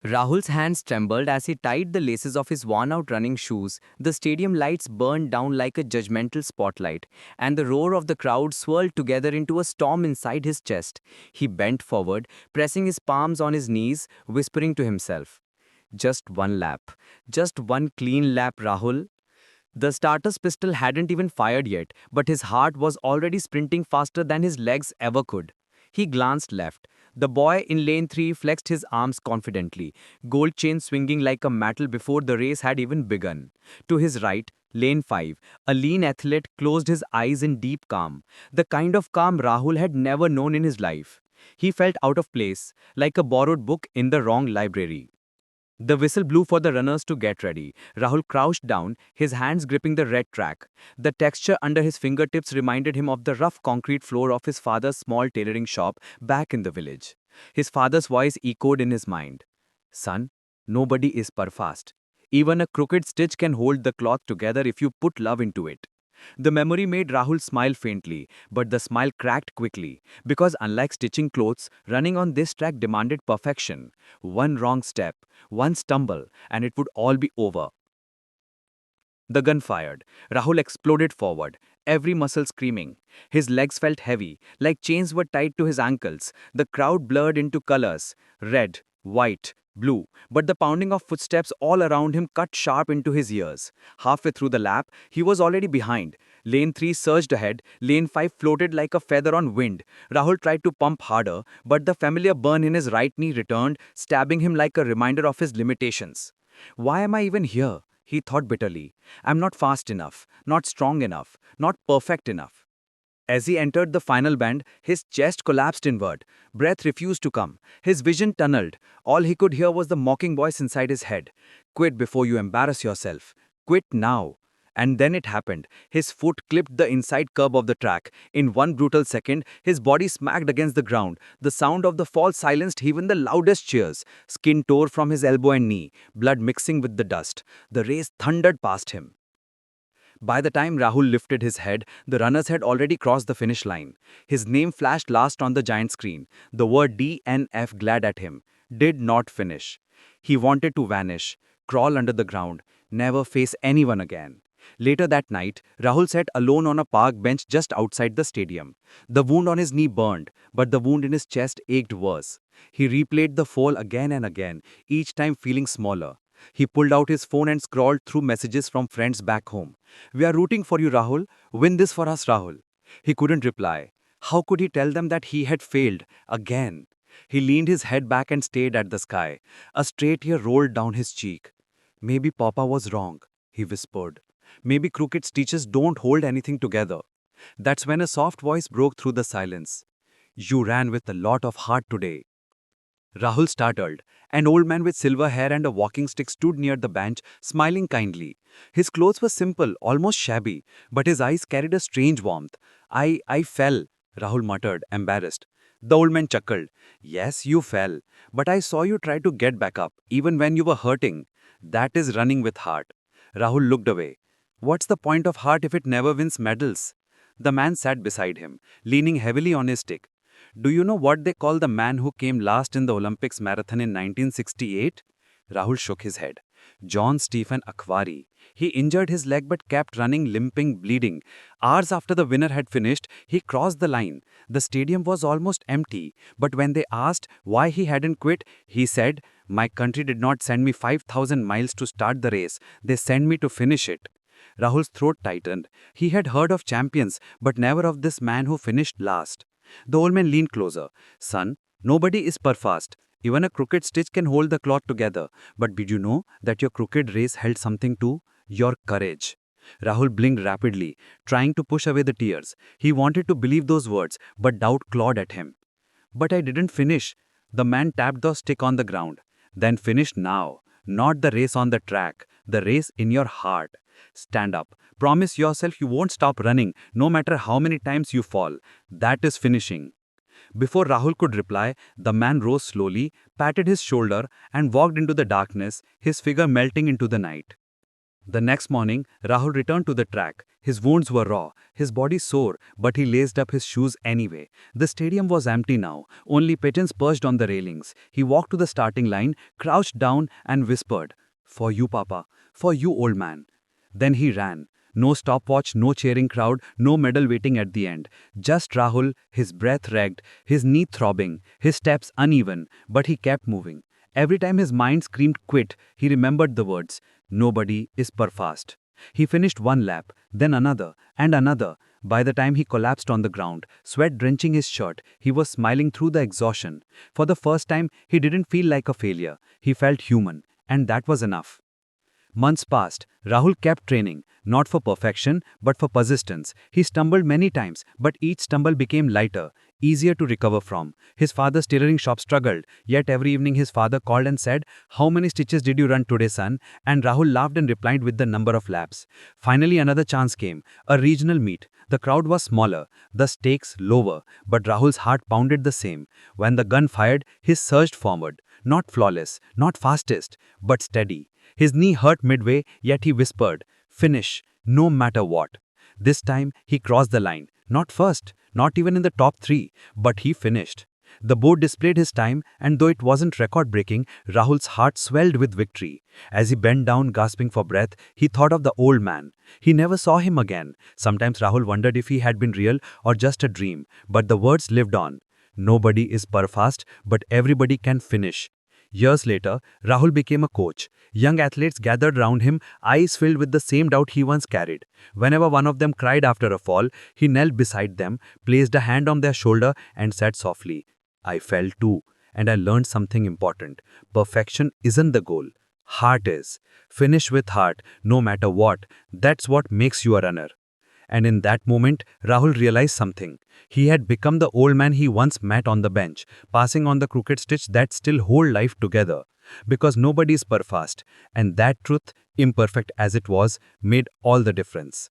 Rahul's hands trembled as he tied the laces of his worn-out running shoes. The stadium lights burned down like a judgmental spotlight, and the roar of the crowd swirled together into a storm inside his chest. He bent forward, pressing his palms on his knees, whispering to himself, "Just one lap. Just one clean lap, Rahul." The starter's pistol hadn't even fired yet, but his heart was already sprinting faster than his legs ever could. He glanced left. The boy in lane 3 flexed his arms confidently, gold chain swinging like a mattel before the race had even begun. To his right, lane 5, a lean athlete closed his eyes in deep calm, the kind of calm Rahul had never known in his life. He felt out of place, like a borrowed book in the wrong library. The whistle blew for the runners to get ready. Rahul crouched down, his hands gripping the red track. The texture under his fingertips reminded him of the rough concrete floor of his father's small tailoring shop back in the village. His father's voice echoed in his mind. "Son, nobody is perfect. Even a crooked stitch can hold the cloth together if you put love into it." The memory made Rahul smile faintly, but the smile cracked quickly, because unlike stitching clothes, running on this track demanded perfection. One wrong step, one stumble, and it would all be over. The gun fired. Rahul exploded forward, every muscle screaming. His legs felt heavy, like chains were tied to his ankles. The crowd blurred into colors, red, white, blue, but the pounding of footsteps all around him cut sharp into his ears. Halfway through the lap, he was already behind. Lane 3 surged ahead, lane 5 floated like a feather on wind. Rahul tried to pump harder, but the familiar burn in his right knee returned, stabbing him like a reminder of his limitations. "Why am I even here?" he thought bitterly. "I'm not fast enough, not strong enough, not perfect enough." As he entered the final bend, his chest collapsed inward. Breath refused to come. His vision tunneled. All he could hear was the mocking voice inside his head. "Quit before you embarrass yourself. Quit now." And then it happened. His foot clipped the inside curb of the track. In one brutal second, his body smacked against the ground. The sound of the fall silenced even the loudest cheers. Skin tore from his elbow and knee, blood mixing with the dust. The race thundered past him. By the time Rahul lifted his head, the runners had already crossed the finish line. His name flashed last on the giant screen. The word DNF glared at him. Did not finish. He wanted to vanish, crawl under the ground, never face anyone again. Later that night, Rahul sat alone on a park bench just outside the stadium. The wound on his knee burned, but the wound in his chest ached worse. He replayed the fall again and again, each time feeling smaller. He pulled out his phone and scrolled through messages from friends back home. "We are rooting for you, Rahul. Win this for us, Rahul." He couldn't reply. How could he tell them that he had failed again? He leaned his head back and stared at the sky. A straight tear rolled down his cheek. "Maybe Papa was wrong," he whispered. "Maybe crooked stitches don't hold anything together." That's when a soft voice broke through the silence. "You ran with a lot of heart today." Rahul startled. An old man with silver hair and a walking stick stood near the bench, smiling kindly. His clothes were simple, almost shabby, but his eyes carried a strange warmth. I fell," Rahul muttered, embarrassed. The old man chuckled. "Yes, you fell, but I saw you try to get back up, even when you were hurting. That is running with heart." Rahul looked away. "What's the point of heart if it never wins medals?" The man sat beside him, leaning heavily on his stick. "Do you know what they call the man who came last in the Olympics marathon in 1968? Rahul shook his head. "John Stephen Akhwari. He injured his leg but kept running, limping, bleeding. Hours after the winner had finished, he crossed the line. The stadium was almost empty, but when they asked why he hadn't quit, he said, 'My country did not send me 5,000 miles to start the race. They sent me to finish it.'" Rahul's throat tightened. He had heard of champions, but never of this man who finished last. The old man leaned closer. "Son, nobody is perfect. Even a crooked stitch can hold the cloth together. But did you know that your crooked race held something too? Your courage." Rahul blinked rapidly, trying to push away the tears. He wanted to believe those words, but doubt clawed at him. "But I didn't finish." The man tapped the stick on the ground. "Then finish now. Not the race on the track, the race in your heart. Stand up. Promise yourself you won't stop running, no matter how many times you fall. That is finishing." Before Rahul could reply, the man rose slowly, patted his shoulder, and walked into the darkness, his figure melting into the night. The next morning, Rahul returned to the track. His wounds were raw, his body sore, but he laced up his shoes anyway. The stadium was empty now, only pigeons perched on the railings. He walked to the starting line, crouched down, and whispered, "For you, Papa, for you, old man." Then he ran. No stopwatch, no cheering crowd, no medal waiting at the end. Just Rahul, his breath ragged, his knee throbbing, his steps uneven, but he kept moving. Every time his mind screamed quit, he remembered the words, "Nobody is perfast." He finished one lap, then another, and another. By the time he collapsed on the ground, sweat drenching his shirt, he was smiling through the exhaustion. For the first time, he didn't feel like a failure. He felt human, and that was enough. Months passed. Rahul kept training, not for perfection, but for persistence. He stumbled many times, but each stumble became lighter, easier to recover from. His father's tailoring shop struggled, yet every evening his father called and said, "How many stitches did you run today, son?" And Rahul laughed and replied with the number of laps. Finally, another chance came, a regional meet. The crowd was smaller, the stakes lower, but Rahul's heart pounded the same. When the gun fired, he surged forward. Not flawless, not fastest, but steady. His knee hurt midway, yet he whispered, "Finish, no matter what." This time, he crossed the line. Not first, not even in the top three, but he finished. The board displayed his time, and though it wasn't record-breaking, Rahul's heart swelled with victory. As he bent down, gasping for breath, he thought of the old man. He never saw him again. Sometimes Rahul wondered if he had been real or just a dream, but the words lived on. Nobody is perfect, but everybody can finish. Years later, Rahul became a coach. Young athletes gathered round him, eyes filled with the same doubt he once carried. Whenever one of them cried after a fall, he knelt beside them, placed a hand on their shoulder, and said softly, "I fell too, and I learned something important. Perfection isn't the goal. Heart is. Finish with heart, no matter what. That's what makes you a runner." And in that moment, Rahul realized something. He had become the old man he once met on the bench, passing on the crooked stitch that still hold life together. Because nobody is perfect, and that truth, imperfect as it was, made all the difference.